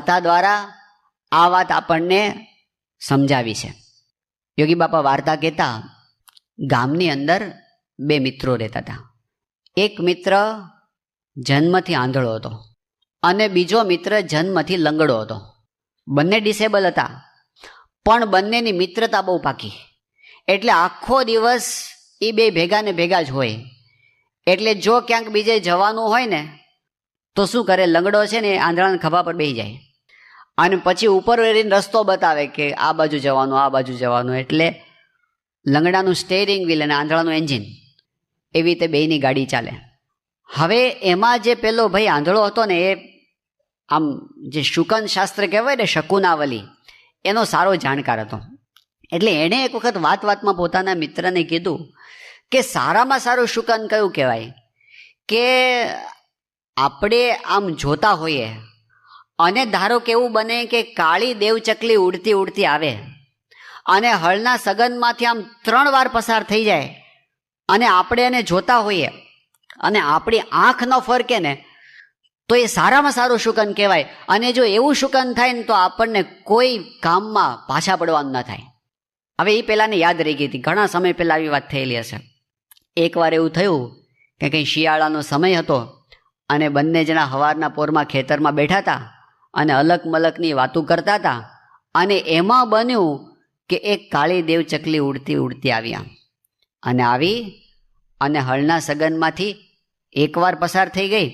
વાર્તા દ્વારા આ વાત આપણને સમજાવી છે. યોગી બાપા વાર્તા કહેતા, ગામની અંદર બે મિત્રો રહેતા હતા. એક મિત્ર જન્મથી આંધળો હતો અને બીજો મિત્ર જન્મથી લંગડો હતો. બંને ડિસેબલ હતા, પણ બંનેની મિત્રતા બહુ પાકી. એટલે આખો દિવસ એ બે ભેગા ને ભેગા જ હોય. એટલે જો ક્યાંક બીજે જવાનું હોય ને તો શું કરે, લંગડો છે ને આંધળાના ખભા પર બેસી જાય અને પછી ઉપર વેરીને રસ્તો બતાવે કે આ બાજુ જવાનું, આ બાજુ જવાનું. એટલે લંગડાનું સ્ટેરિંગ વ્હીલ અને આંધળાનું એન્જિન, એવી રીતે બેયની ગાડી ચાલે. હવે એમાં જે પેલો ભાઈ આંધળો હતો ને, એ આમ જે શુકન શાસ્ત્ર કહેવાય ને, શકુનાવલી, એનો સારો જાણકાર હતો. એટલે એણે એક વખત વાતમાં પોતાના મિત્રને કીધું કે સારામાં સારું શુકન કયું કહેવાય, કે આપણે આમ જોતા હોઈએ અને ધારો કે એવું બને કે કાળી દેવચકલી ઉડતી ઉડતી આવે અને હળના સગનમાંથી આમ 3 વાર પસાર થઈ જાય અને આપણે એને જોતા હોઈએ અને આપણી આંખ ન ફરકે ને, તો એ સારામાં સારું શુકન કહેવાય. અને જો એવું શુકન થાય ને તો આપણને કોઈ કામમાં પાછા પડવાનું ન થાય. હવે એ પહેલાંને યાદ રહી ગઈ હતી, ઘણા સમય પહેલાં આવી વાત થયેલી હશે. એકવાર એવું થયું કે કંઈ શિયાળાનો સમય હતો અને બંને જણા સવારના પોરમાં ખેતરમાં બેઠા હતા અને અલક મલકની વાતો કરતા હતા. અને એમાં બન્યું કે એક કાળી દેવચકલી ઉડતી ઉડતી આવ્યા અને આવી અને હળના સગનમાંથી એકવાર પસાર થઈ ગઈ,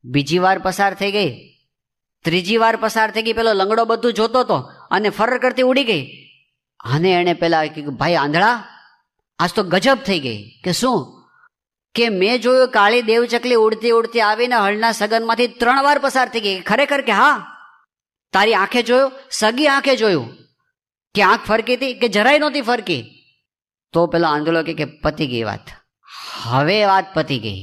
બીજી વાર પસાર થઈ ગઈ, ત્રીજી વાર પસાર થઈ ગઈ. પેલો લંગડો બધું જોતો હતો અને ફર કરતી ઉડી ગઈ. અને એણે પેલા કીધું, ભાઈ આંધળા, આજ તો ગજબ થઈ ગઈ. કે શું? કે મેં જોયું કાળી દેવચકલી ઉડતી ઉડતી આવીને હળના સગનમાંથી 3 વાર પસાર થઈ ગઈ. ખરેખર? કે હા. તારી આંખે જોયું? સગી આંખે જોયું? કે આંખ ફરકી હતી કે જરાય નહોતી ફરકી? તો પેલો આંધળો કે પતી ગઈ વાત. હવે વાત પતી ગઈ.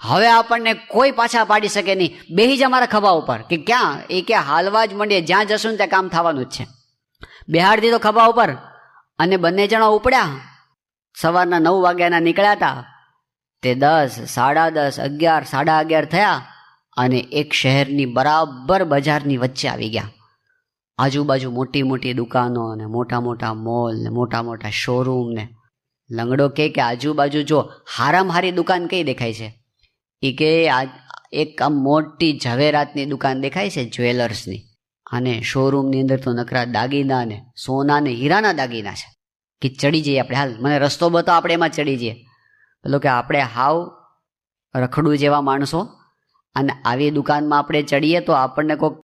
હવે આપણને કોઈ પાછા પાડી શકે નહીં. બેહી જ અમારા ખભા ઉપર. કે ક્યાં? એ કે હાલવા જ માંડીએ, જ્યાં જશું ને ત્યાં કામ થવાનું જ છે. બેહાડ દીધો ખભા ઉપર અને બંને જણા ઉપડ્યા. સવારના 9 વાગ્યાના નીકળ્યા હતા. તે 10, 10:30, 11, 11:30 થયા અને એક શહેરની બરાબર બજારની વચ્ચે આવી ગયા. આજુબાજુ મોટી મોટી દુકાનો ને મોટા મોટા મોલ ને મોટા મોટા શોરૂમ ને. લંગડો કે આજુબાજુ જો હારામ હારી દુકાન કઈ દેખાય છે? એ કે એક આમ મોટી ઝવેરાતની દુકાન દેખાય છે, જ્વેલર્સની. અને શોરૂમની અંદર તો નકરા દાગીના ને સોના ને હીરાના દાગીના છે. કે ચડી જઈએ આપણે, હાલ મને રસ્તો બતાવો, આપણે એમાં ચડી જઈએ. પેલો કે આપણે હાવ રખડું જેવા માણસો અને આવી દુકાનમાં આપણે ચડીએ તો આપણને કોઈક